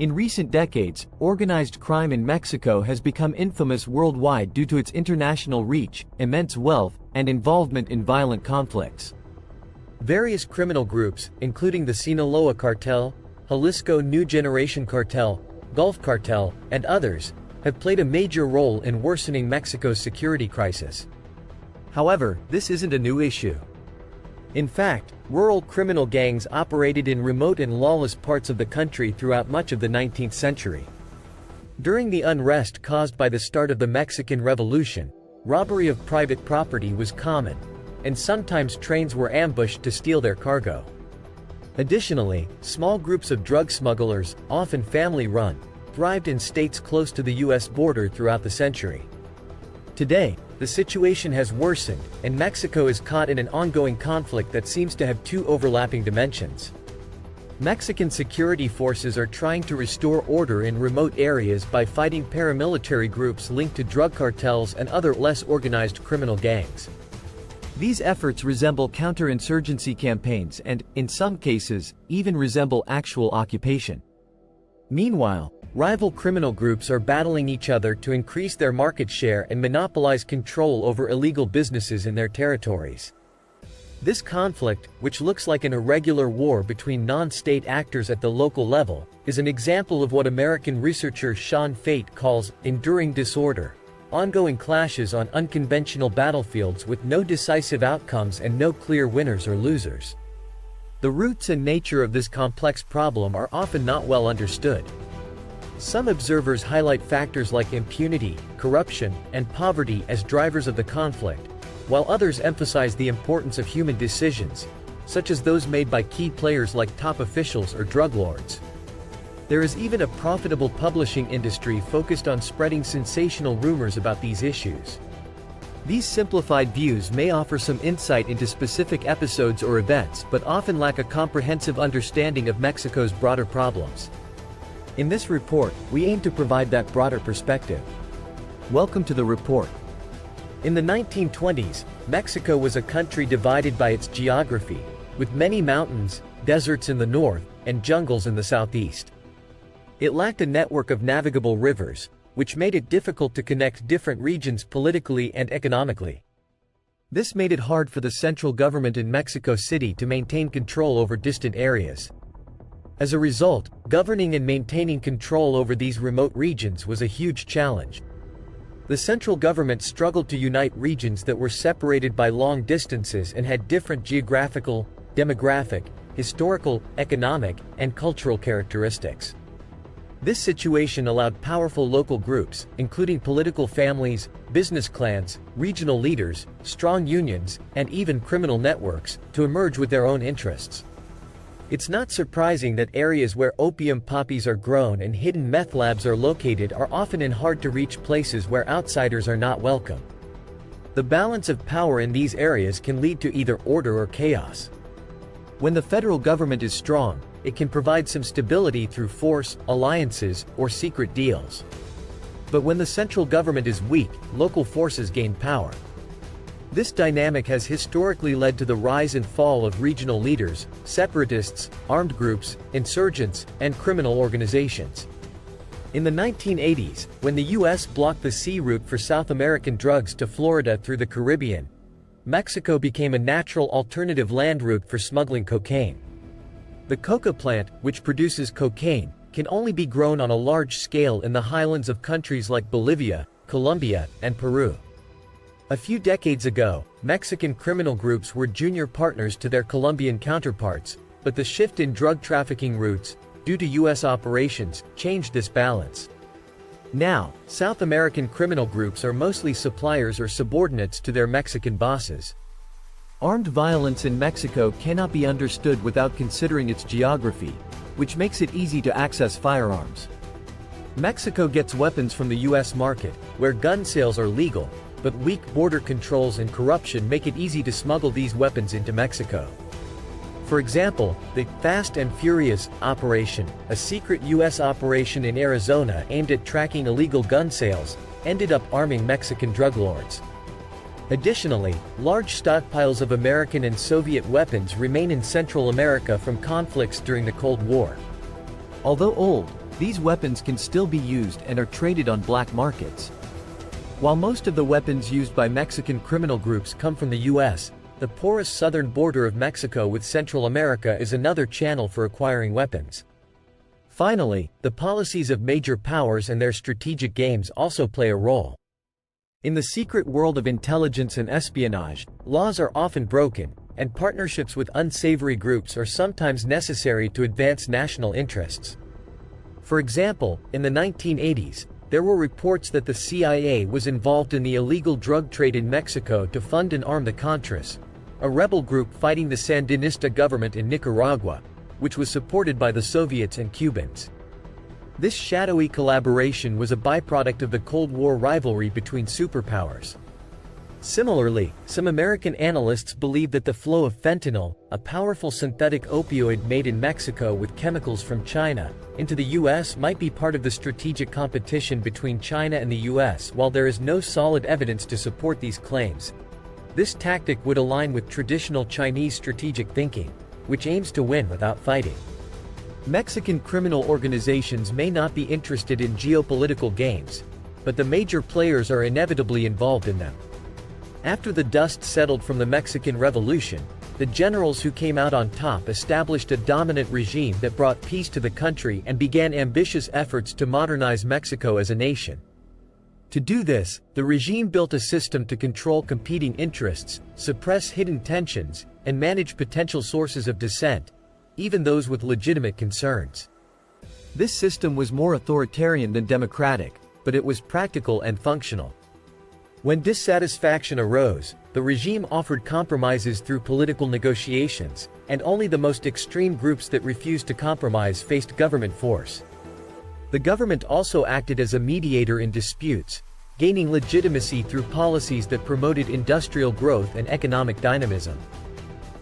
In recent decades, organized crime in Mexico has become infamous worldwide due to its international reach, immense wealth, and involvement in violent conflicts. Various criminal groups, including the Sinaloa Cartel, Jalisco New Generation Cartel, Gulf Cartel, and others, have played a major role in worsening Mexico's security crisis. However, this isn't a new issue. In fact, rural criminal gangs operated in remote and lawless parts of the country throughout much of the 19th century. During the unrest caused by the start of the Mexican Revolution, robbery of private property was common, and sometimes trains were ambushed to steal their cargo. Additionally, small groups of drug smugglers, often family-run, thrived in states close to the U.S. border throughout the century. Today, the situation has worsened, and Mexico is caught in an ongoing conflict that seems to have two overlapping dimensions. Mexican security forces are trying to restore order in remote areas by fighting paramilitary groups linked to drug cartels and other less organized criminal gangs. These efforts resemble counterinsurgency campaigns and, in some cases, even resemble actual occupation. Meanwhile, rival criminal groups are battling each other to increase their market share and monopolize control over illegal businesses in their territories. This conflict, which looks like an irregular war between non-state actors at the local level, is an example of what American researcher Sean Fate calls enduring disorder, ongoing clashes on unconventional battlefields with no decisive outcomes and no clear winners or losers. The roots and nature of this complex problem are often not well understood. Some observers highlight factors like impunity, corruption, and poverty as drivers of the conflict, while others emphasize the importance of human decisions, such as those made by key players like top officials or drug lords. There is even a profitable publishing industry focused on spreading sensational rumors about these issues. These simplified views may offer some insight into specific episodes or events but often lack a comprehensive understanding of Mexico's broader problems. In this report, we aim to provide that broader perspective. Welcome to the report. In the 1920s, Mexico was a country divided by its geography, with many mountains, deserts in the north, and jungles in the southeast. It lacked a network of navigable rivers, which made it difficult to connect different regions politically and economically. This made it hard for the central government in Mexico City to maintain control over distant areas. As a result, governing and maintaining control over these remote regions was a huge challenge. The central government struggled to unite regions that were separated by long distances and had different geographical, demographic, historical, economic, and cultural characteristics. This situation allowed powerful local groups, including political families, business clans, regional leaders, strong unions, and even criminal networks, to emerge with their own interests. It's not surprising that areas where opium poppies are grown and hidden meth labs are located are often in hard-to-reach places where outsiders are not welcome. The balance of power in these areas can lead to either order or chaos. When the federal government is strong, it can provide some stability through force, alliances, or secret deals. But when the central government is weak, local forces gain power. This dynamic has historically led to the rise and fall of regional leaders, separatists, armed groups, insurgents, and criminal organizations. In the 1980s, when the U.S. blocked the sea route for South American drugs to Florida through the Caribbean, Mexico became a natural alternative land route for smuggling cocaine. The coca plant, which produces cocaine, can only be grown on a large scale in the highlands of countries like Bolivia, Colombia, and Peru. A few decades ago, Mexican criminal groups were junior partners to their Colombian counterparts, but the shift in drug trafficking routes, due to U.S. operations, changed this balance. Now, South American criminal groups are mostly suppliers or subordinates to their Mexican bosses. Armed violence in Mexico cannot be understood without considering its geography, which makes it easy to access firearms. Mexico gets weapons from the U.S. market, where gun sales are legal, but weak border controls and corruption make it easy to smuggle these weapons into Mexico. For example, the Fast and Furious operation, a secret U.S. operation in Arizona aimed at tracking illegal gun sales, ended up arming Mexican drug lords. Additionally, large stockpiles of American and Soviet weapons remain in Central America from conflicts during the Cold War. Although old, These weapons can still be used and are traded on black markets. While most of the weapons used by Mexican criminal groups come from the U.S., the porous southern border of Mexico with Central America is another channel for acquiring weapons. Finally, the policies of major powers and their strategic games also play a role. In the secret world of intelligence and espionage, laws are often broken, and partnerships with unsavory groups are sometimes necessary to advance national interests. For example, in the 1980s, there were reports that the CIA was involved in the illegal drug trade in Mexico to fund and arm the Contras, a rebel group fighting the Sandinista government in Nicaragua, which was supported by the Soviets and Cubans. This shadowy collaboration was a byproduct of the Cold War rivalry between superpowers. Similarly, some American analysts believe that the flow of fentanyl, a powerful synthetic opioid made in Mexico with chemicals from China, into the U.S. might be part of the strategic competition between China and the U.S. While there is no solid evidence to support these claims, this tactic would align with traditional Chinese strategic thinking, which aims to win without fighting. Mexican criminal organizations may not be interested in geopolitical games, but the major players are inevitably involved in them. After the dust settled from the Mexican Revolution, the generals who came out on top established a dominant regime that brought peace to the country and began ambitious efforts to modernize Mexico as a nation. To do this, the regime built a system to control competing interests, suppress hidden tensions, and manage potential sources of dissent, even those with legitimate concerns. This system was more authoritarian than democratic, but it was practical and functional. When dissatisfaction arose, the regime offered compromises through political negotiations, and only the most extreme groups that refused to compromise faced government force. The government also acted as a mediator in disputes, gaining legitimacy through policies that promoted industrial growth and economic dynamism.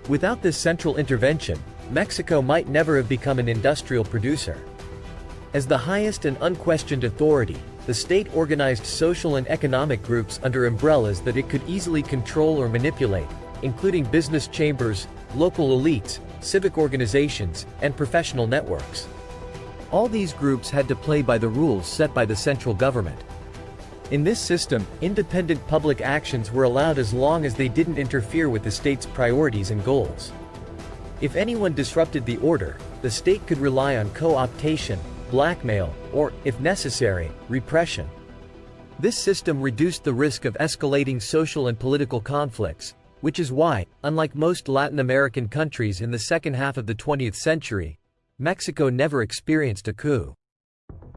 Without this central intervention, Mexico might never have become an industrial producer. As the highest and unquestioned authority, the state organized social and economic groups under umbrellas that it could easily control or manipulate, including business chambers, local elites, civic organizations, and professional networks. All these groups had to play by the rules set by the central government. In this system, independent public actions were allowed as long as they didn't interfere with the state's priorities and goals. If anyone disrupted the order, the state could rely on co-optation, blackmail, or, if necessary, repression. This system reduced the risk of escalating social and political conflicts, which is why, unlike most Latin American countries in the second half of the 20th century, Mexico never experienced a coup.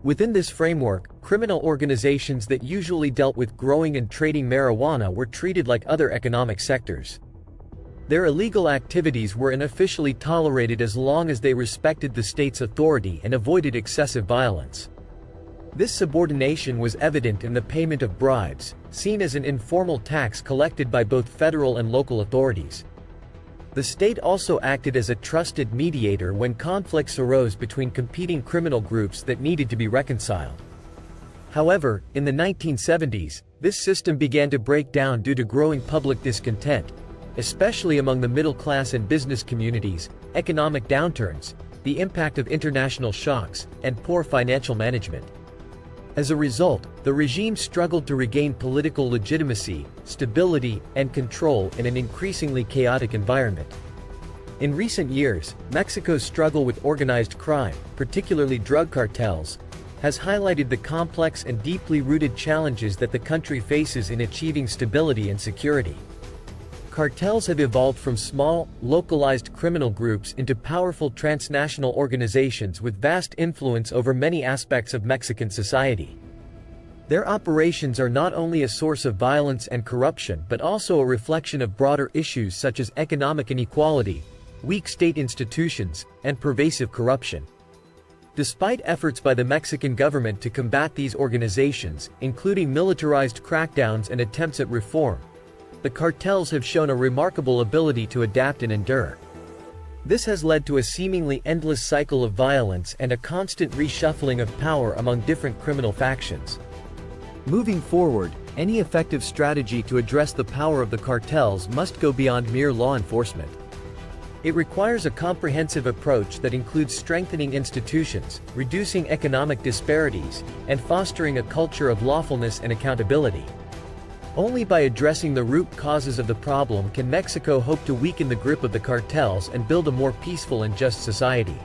Within this framework, criminal organizations that usually dealt with growing and trading marijuana were treated like other economic sectors. Their illegal activities were unofficially tolerated as long as they respected the state's authority and avoided excessive violence. This subordination was evident in the payment of bribes, seen as an informal tax collected by both federal and local authorities. The state also acted as a trusted mediator when conflicts arose between competing criminal groups that needed to be reconciled. However, in the 1970s, this system began to break down due to growing public discontent, especially among the middle class and business communities, economic downturns, the impact of international shocks, and poor financial management. As a result, the regime struggled to regain political legitimacy, stability, and control in an increasingly chaotic environment. In recent years, Mexico's struggle with organized crime, particularly drug cartels, has highlighted the complex and deeply rooted challenges that the country faces in achieving stability and security. Cartels have evolved from small, localized criminal groups into powerful transnational organizations with vast influence over many aspects of Mexican society. Their operations are not only a source of violence and corruption but also a reflection of broader issues such as economic inequality, weak state institutions, and pervasive corruption. Despite efforts by the Mexican government to combat these organizations, including militarized crackdowns and attempts at reform, the cartels have shown a remarkable ability to adapt and endure. This has led to a seemingly endless cycle of violence and a constant reshuffling of power among different criminal factions. Moving forward, any effective strategy to address the power of the cartels must go beyond mere law enforcement. It requires a comprehensive approach that includes strengthening institutions, reducing economic disparities, and fostering a culture of lawfulness and accountability. Only by addressing the root causes of the problem can Mexico hope to weaken the grip of the cartels and build a more peaceful and just society.